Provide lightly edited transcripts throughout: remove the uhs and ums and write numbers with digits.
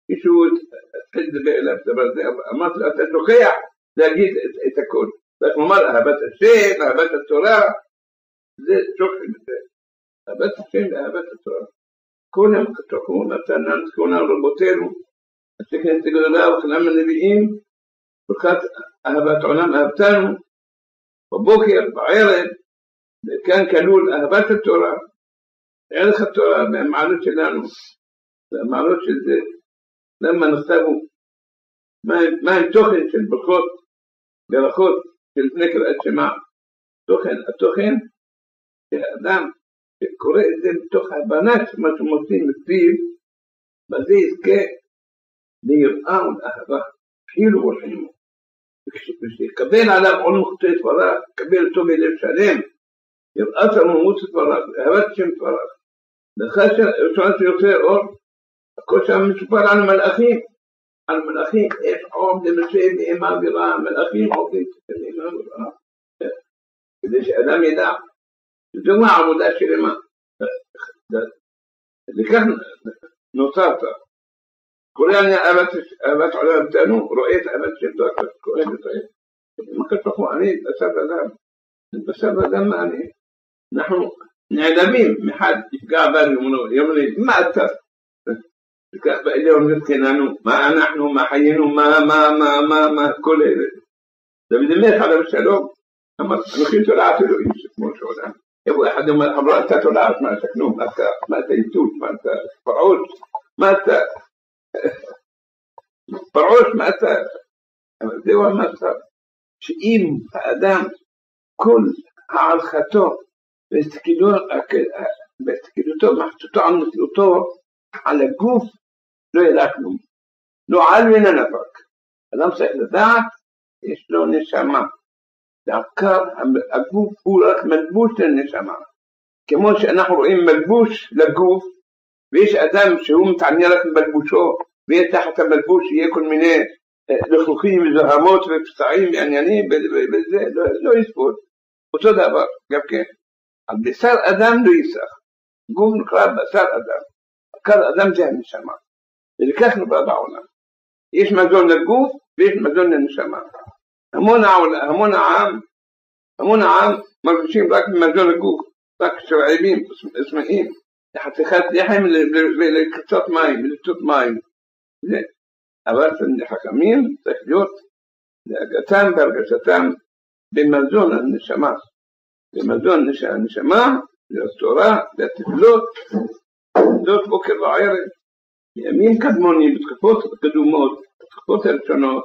מישהו התחיל לדבר אליו, אמרתי לו, אתה שוכח להגיד את הכל. ואתה אומר, אהבת השם, אהבת התורה, זה שוכחים את זה. אהבת השם ואהבת התורה. כולם כתוכו נתנן, כולם רבותינו, התקנת הגדולה וכנם הנביאים, וכת אהבת עולם אהבתנו, בבוקר, בערב, וכאן כלול אהבת התורה, ערך התורה והמעלות שלנו, והמעלות של זה, למה נכתבו, מה התוכן של ברכות, ברכות של לפני קריאת שמע, התוכן שהאדם שקורא את זה בתוך הבנת מה שמוצאים מפיו, בזה יזכה ליראה ולאהבה, כאילו ורחימו. ושיקבל עליו עולמות תברך, קבל אותו בלב שלם, יראת עולמות תברך, אהבת שם תברך. לאחר שראשון שיוצא אור, הכל שם מסופר על מלאכים, על מלאכים, איך עום למשל נאמה ורע, מלאכים עובדים נאמה ורע, כדי שאדם ידע, זו מה העבודה שלמה, לכך נוצרת. קורא אני אהבת עולם תנו, רואה את אהבת שם תברך, קורא ותראה. מה כתבו, אני בשר אדם מה אני? אנחנו נעלמים, מחד יפגע בנו, יומני, מה אתה? וכך באלה אומרים כננו, מה אנחנו, מה חיינו, מה, כל אלה. דוד המלך עליו השלום, אמר, אנוכי תולעת אלוהים, כמו שעולם. יבוא אחד אומר, אמרה, אתה תולעת, מה אתה כלום, מה אתה איתות, מה אתה פרעות, מה אתה, פרעות, מה אתה, אבל זהו המצב, שאם האדם, כל הערכתו, והסתכלותו, מחצותו על נטלותו, על הגוף, לא ידע כלום. לא על מן הנפק. אדם צריך לדעת, יש לו נשמה. דווקא הגוף הוא רק מלבוש לנשמה. כמו שאנחנו רואים מלבוש לגוף, ויש אדם שהוא מתעניין רק מלבושו, ויהיה תחת המלבוש יהיה כל מיני לחלוכים וזוהמות ופצעים ועניינים, וזה לא יספוד. אותו דבר, גם כן. על בשר אדם לא ייסח. גוף נקרא בשר אדם. בשר אדם זה הנשמה. ולכך נברא בעולם. יש מזון לגוף ויש מזון לנשמה. המון העם מרגישים רק במזון לגוף, רק שרעבים, צמאים, לחתיכת לחם ולקצות מים, ולקצות מים. אבל לחכמים צריך להיות להגעתם והרגשתם במזון הנשמה. במזון הנשמה, לתורה, לתפילות, לתפילות בוקר וערב. בימים קדמונים, בתקופות קדומות, בתקופות הראשונות,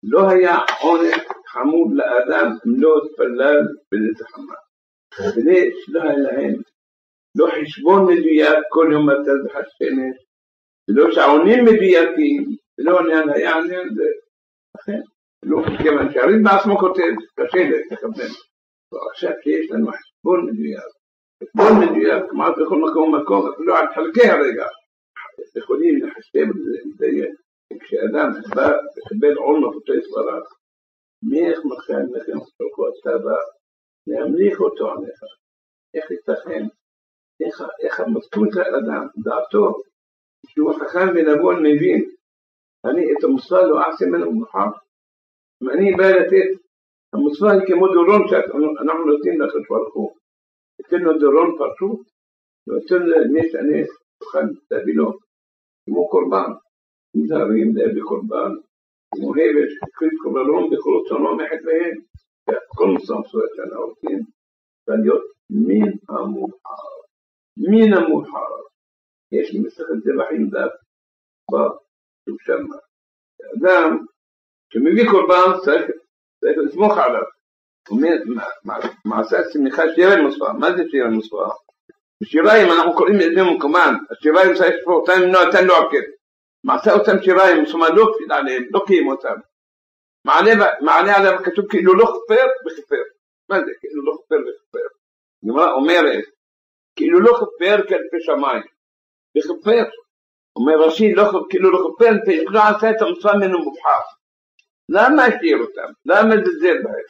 לא היה עונש חמור לאדם אם לא התפלל ולתחמה. כדי שלא היה להם, לא חשבון מדויק כל יום מרכז השמש, ולא שעונים מדויקים, ולא עניין היה עניין זה. לכן, לא, כיוון שהר"י בעצמו כותב, קשה לכוון. ועכשיו שיש לנו חשבון מדויק, חשבון מדויק, כמעט בכל מקום, אפילו על חלקי הרגע, יכולים לחשב את זה, כשאדם בא לקבל עול מלכותו יתברך, מאיך מכן לכם חלקו הצבא, להמליך אותו עליך. איך ייתכן? איך המסכות האדם, דעתו, שהוא חכם ונבון מבין, אני את המוסר לא אעשה ממנו מוכר. אם אני בא לתת, המוסר היא כמו דורון שאנחנו נותנים לקדוש ברוך הוא. ניתן לו דורון פשוט, ניתן לנס הנס, תוכל להביא לו, כמו קורבן. נזהרים להביא קורבן, כמו הבש, קריב קורבנון בכל רצונו מחטאיהם. כל מסמסורת שאנחנו עושים, ולהיות מן המאוחר. יש מסכת זבחים דף בשושמה. האדם שמביא קורבן צריך לסמוך עליו. הוא אומר, מעשה שמחה שירה מוספה. מה זה שירה מוספה? בשיריים אנחנו קוראים את זה מקומן. השיריים צריך לפור אותם, נתן לו עקב. מעשה אותם שיריים, מסומה לא כפיד עליהם, לא קיים אותם. מעלה עליו כתוב כאילו לא חפר וחפר. מה זה? כאילו לא חפר וחפר. הגמרא אומרת, כאילו לא חפר כלפי שמיים. וחפר. אומר רש"י, כאילו לא חפר, לא עשה את המצווה ממנו מובחר. למה השאיר אותם? למה זלזל בהם?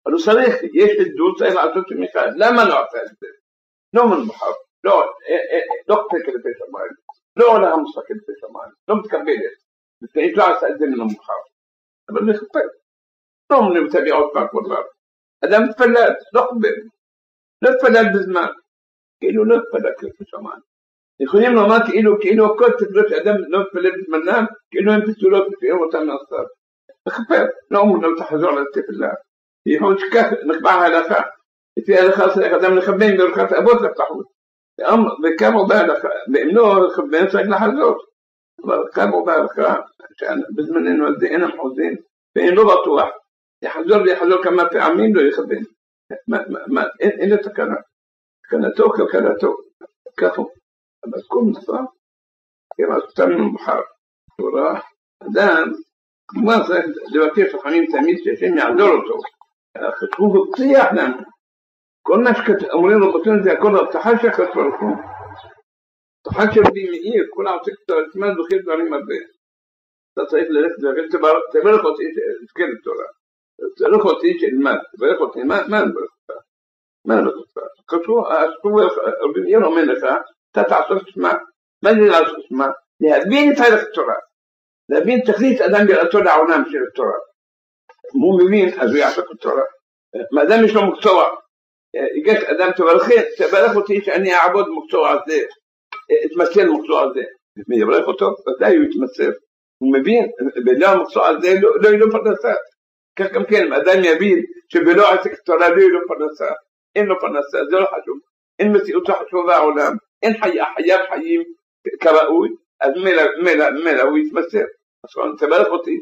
אבל הוא צריך, יש עדות, צריך לעשות שמחה. למה לא עשה את זה? לא מובחר. לא חפר כלפי שמיים. לא עולה מושגת בשמיים, לא מתקבלת. לפני לא עשה את זה מן המוחר. אבל זה חפר. לא אומרים תביא עוד פעם כבר. אדם מתפלל, לא חבר. לא מתפלל בזמן. כאילו לא מתפלל בשמיים. יכולים לומר כאילו כל תפלות שאדם לא מתפלל בזמנם, כאילו הם פסולות מפיעים אותם מהסתר. זה חפר. לא אומרים לא תחזור לתפלה. יכול להיות שכך נקבע ההלכה. לפי ההלכה צריך אדם לכוון ברכת אבות לפתחות. וכמה הוא בהלכה, ואם לא לכוון צריך לחזור. אבל כמה הוא בהלכה, בזמננו הזה אין המחוזים, ואין לא בטוח. יחזור כמה פעמים לא יכוון. אין לו תקנה. תקנתו כלכלתו. ככה. אבל כל מצווה, כמה סתמנו מחר. תורה, אדם, כמובן צריך לבקש לחמים תמיד שהשם יעזור אותו. חשבו ובציח לנו. כל מה שאומרים לו בתון זה הכל הבטחה שהקדוש ברוך הוא. הבטחה של רבי מאיר, כולה עושה קצת עצמה זוכר דברים הרבה. אתה צריך ללכת ולכת, תברך אותי שתזכר לתורה. תברך אותי שילמד, תברך אותי, מה אני ברך אותך? מה אני ברך אותך? חשבו, רבי מאיר אומר לך, אתה תעשו שמה. מה זה לעשות שמה? להבין את הלכת תורה. להבין תכלית אדם בראתו לעולם של התורה. אם הוא מבין, אז הוא יעסוק בתורה. מאדם יש לו מקצוע. הגש אדם תברך אותי שאני אעבוד מקצוע הזה, אתמצל מקצוע הזה. מי יברך אותו? ודאי הוא יתמצל. הוא מבין, בלא המקצוע הזה לא יהיה לו פרנסה. כך גם כן, אדם יבין שבלא עסק תורה לא יהיה לו פרנסה. אין לו פרנסה, זה לא חשוב. אין מציאות חשובה בעולם. אין חייו חיים כראוי, אז מלא הוא יתמצל. אז תברך אותי.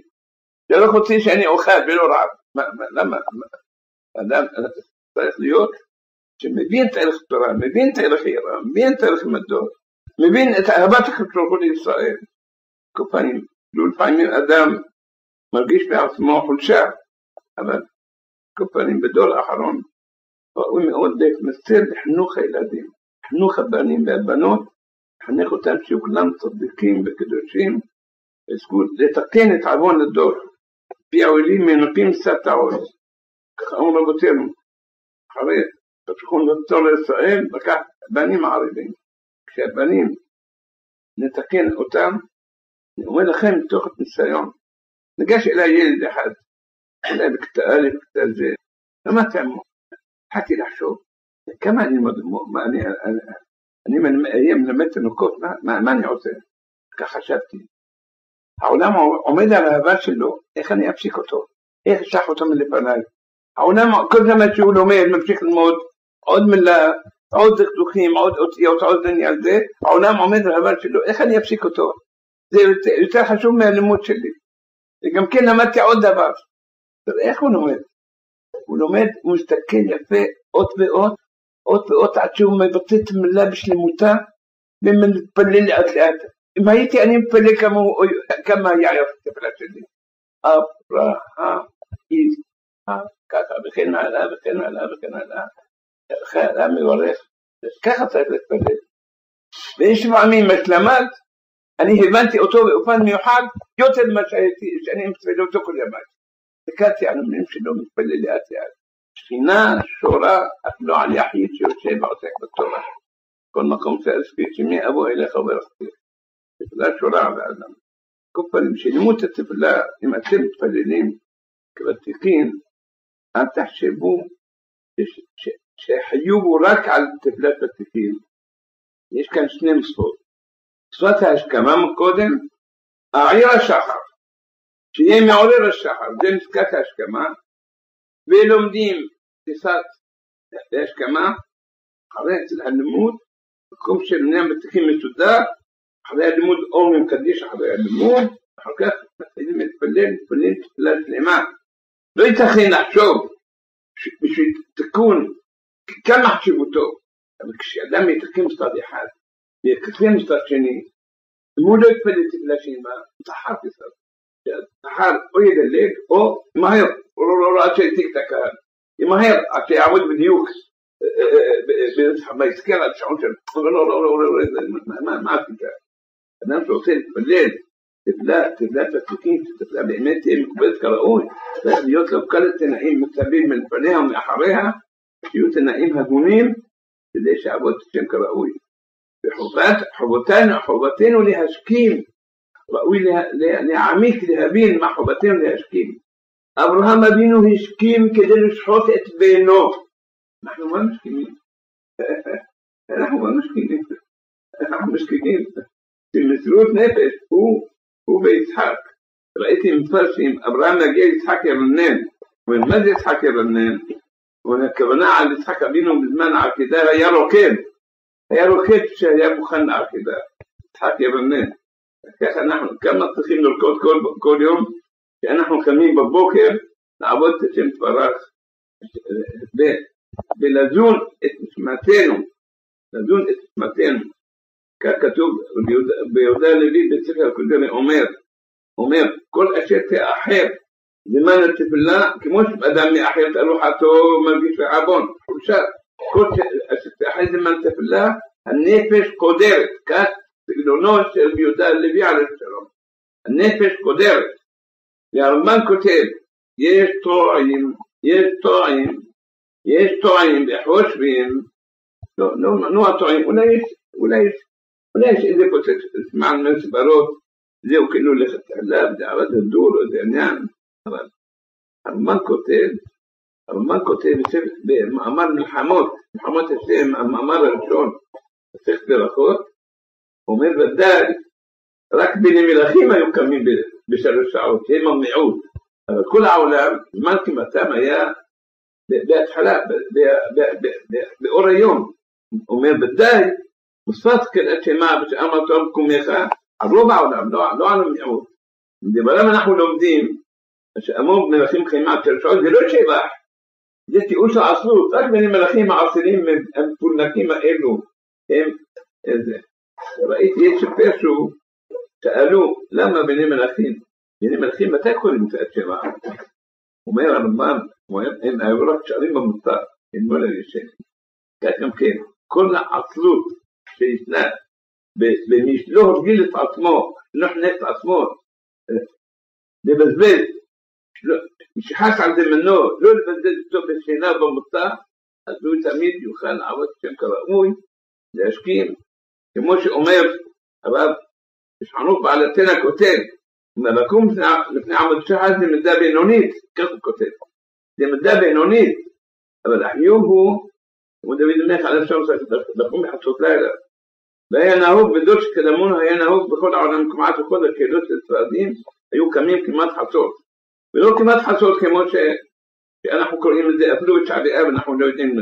תברך אותי שאני אוכל ולא רעב. למה? אדם צריך להיות שמבין את ערך התורה, מבין את ערך היראה, מבין את ערך המדור, מבין את אהבת הקדוש לישראל. לפעמים אדם מרגיש בעצמו חולשה, אבל לפעמים בדור האחרון ראוי מאוד להתמצל לחינוך הילדים, חינוך הבנים והבנות, לחנך אותם שיהיו כולם צדיקים וקדושים, לתקן את עוון הדור, פי העולים מנופים סת העוז. ככה אמרו רבותינו, אחרי תשכון לבצור לישראל, לקח בנים ערבים. כשהבנים נתקן אותם, אני אומר לכם מתוך ניסיון, נגש אליי ילד אחד, אולי בכתה א', בכתה זה, למה תעמו? התחלתי לחשוב, כמה אני מלמד תינוקות, מה אני עושה? כך חשבתי. העולם עומד על האהבה שלו, איך אני אפסיק אותו? איך אשלח אותו מלפניי? העולם, כל זמן שהוא לומד, ממשיך ללמוד, עוד מילה, עוד דקדוכים, עוד אותיות, עוד עניין זה, העולם עומד על האהבה שלו, איך אני אפסיק אותו? זה יותר חשוב מהלימוד שלי. וגם כן למדתי עוד דבר. איך הוא לומד? הוא לומד, הוא מסתכל יפה, אות ואות, עד שהוא מבטא את המילה בשלמותה, ומתפלל לאט לאט. אם הייתי אני מתפלל כמה היה יפה תפלה שלי. אברהם, ככה, וכן הלאה, וכן הלאה, וכן הלאה. חיילה מברך. ככה צריך להתפלל. ויש פעמים משלמת, אני הבנתי אותו באופן מיוחד, יותר ממה שאני מתפלל אותו כל ימי. הקלתי על המילים שלו, מתפלל לאט לאט. שכינה, שורה, אף לא על יחיד שיושב ועוסק בתורה. כל מקום שעסקי, שמי אבוא אליך וברכתי. תפלה שורה על האדם. כל פעמים שלימוד התפלה, אם אתם מתפללים כבתיקים, אל תחשבו שחיובו רק על תפלת ותיקים. יש כאן שני מצוות. מצוות ההשכמה מקודם, העיר השחר. שיהיה מעורר השחר, זה מצוות ההשכמה, ולומדים תפיסת ההשכמה, אחרי הלימוד, מקום של בני המתיקים מסודר, אחרי הלימוד אור מקדיש אחרי הלימוד, אחר כך מתחילים להתפלל תפילה שלמה. לא ייתכן לחשוב בשביל תיקון כמה חשיבותו, אבל כשאדם יתקן מצד אחד ויקטן מצד שני, אם הוא לא יתפלל תפילה שלמה, תחר תסר. תחר או ידלג או מהר, או עד שיתיק את הקהל. ימהר עד שיעמוד בדיוק בהזכר על שעון של מה עשית? אדם שרוצה להתפלל תפילת ותיקין, שתפילה באמת תהיה מקובלת כראוי, צריך להיות לו כל התנאים מצבים מלפניה ומאחריה, שיהיו תנאים הגונים כדי שעבוד שם כראוי. חובתנו להשכים, ראוי להעמיק, להבין מה חובתנו להשכים. אברהם אבינו השכים כדי לשחוט את בנו. אנחנו מה משכימים? אנחנו משכימים במסירות נפש, הוא ויצחק. ראיתי מפרשים, אברהם מגיע יצחק ירנן. ומה זה יצחק ירנן? הכוונה על יצחק אבינו בזמן העקידה היה רוקד שהיה מוכן לעקידה. יצחק ירנן. ככה אנחנו כמה צריכים לרקוד כל יום, שאנחנו קמים בבוקר לעבוד את השם תברך ולזון את נשמתנו, כך כתוב ביהודה הלוי בספר הקודם, אומר כל אשר תאחר זמן התפילה, כמו שאדם מאחר את ארוחתו מרגיש רעבון, חולשה, כל אשר תאחר זמן התפילה הנפש קודרת, כך סגנונו של יהודה הלוי עליו השלום, הנפש קודרת. והרמב"ן כותב, יש טועים וחושבים, לא הטועים, אולי יש איזה פוצץ מעל מסברות, זהו כאילו לכתחילה, זה עבד הדור, זה עניין, אבל הרמב"ן כותב במאמר מלחמות השם, המאמר הראשון, מסכת ברכות, אומר ודאי, רק בני מלכים היו קמים בשלוש שעות, הם המיעוט, אבל כל העולם, זמן כמעטם היה בהתחלה, באור היום, אומר ודאי, מוספת כלאת שמה ושאמר טוב קומך, על רוב העולם, לא על המיעוט. ולמה אנחנו לומדים, שאמרו מלכים חיימה של שעות, זה לא שבח, זה תיאור של עצלות, רק בני מלכים העשירים המפולנקים האלו, הם איזה. ראיתי יש פרשו, שאלו למה בני מלכים מתי קוראים את שבע? אומר הרמב"ן, הם היו רק שרים במותר, הם לא לרשם. כך גם כן, כל העצלות שישנה, ומי לא הרגיל את עצמו, לא חנך את עצמו, לבזבז, שחס על זמנו, לא לבזבז אותו בשינה במותר, אז הוא תמיד יוכל לעבוד שם כראוי, להשכים, כמו שאומר הרב שחנוך בעלתנה כותב, לקום לפני עמוד שחס זה מדע בינונית, כך הוא כותב, זה מדע בינונית, אבל החיוב הוא, כמו דוד המלך על השם לקום בחצות לילה, והיה נהוג בדור שקדמון, היה נהוג בכל העולם כמעט וכל הקהילות הספרדים, היו קמים כמעט חצות, ולא כמעט חצות כמו שאנחנו קוראים לזה, אפילו בשעה באב, אנחנו לא יודעים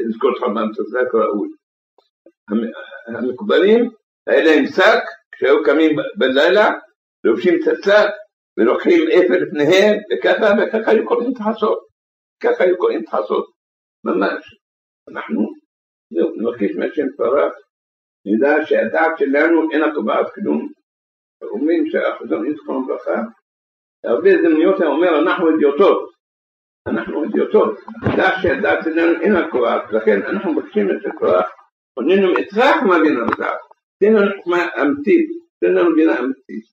לזכור את חלמן, זה כראוי. המקובלים, היה להם שק, כשהיו קמים בלילה, לובשים את השק, ולוקחים אפר לפניהם, וככה היו קוראים את חסות. ממש. אנחנו נבקש מהשם פרח, נדע שהדעת שלנו אין הקובעת כלום, אומרים שהחזון יזכרון ברכה, הרבה הזדמנויות אומר, אנחנו אידיוטות, נדע שהדעת שלנו אין הקובעת, לכן אנחנו מבקשים את הכוח, עוננו מאתרח מבין הרדעת, תן לנו חוכמה אמיתית, תן לנו בינה אמיתית.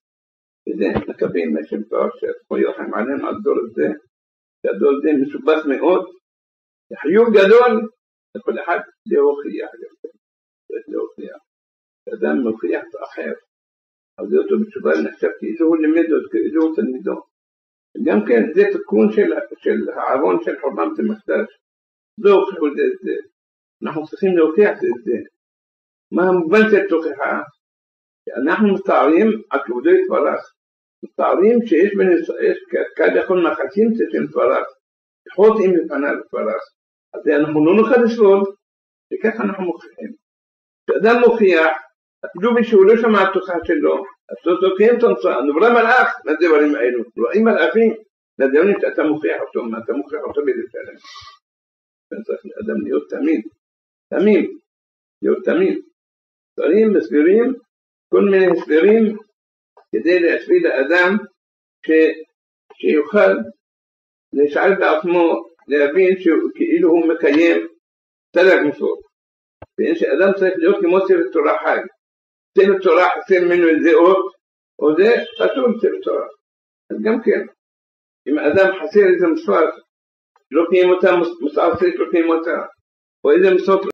וזה מקווים מהשם פרח, שכמו יוחם עלינו על דור הזה, שהדור הזה מסובך מאוד, חיוב גדול, לכל אחד להוכיח, אדם מוכיח את האחר, אז זה אותו בתשובה נחשב כאיזו הוא לימד אותו, כאיזו הוא תלמידו. גם כן, זה תיקון של הערון של חורבן המקדש, לא הוכיחו את זה, אנחנו צריכים להוכיח את זה. מה המובן של תוכחה? שאנחנו מתארים על כבודו יתברך, מתארים שיש בין ישראל, כאן יכול מחצים ששם יתברך, חוטאים לפניו יתברך, אז אנחנו לא נוכל לסבול, וככה אנחנו מוכיחים. כשאדם מוכיח, אפילו שהוא לא שמע את תוכחה שלו, אז זאת כן תנצה, נברא מלאך לדברים האלו, רואים מלאכים, לדברים שאתה מוכיח אותו, אתה מוכיח אותו בידי שלם. צריך לאדם להיות תמים, דברים מסבירים, כל מיני הסברים, כדי להסביר לאדם שיוכל לשאל בעצמו, להבין שכאילו הוא מקיים צדק מצוות. ואין שאדם צריך להיות כמו ספר תורה חי. ספר תורה חסר ממנו איזה אות, או זה חסור ספר תורה. אז גם כן, אם האדם חסר איזה מצוות, לא קיים אותה, מוסר צריך לא קיים אותה, או איזה מצוות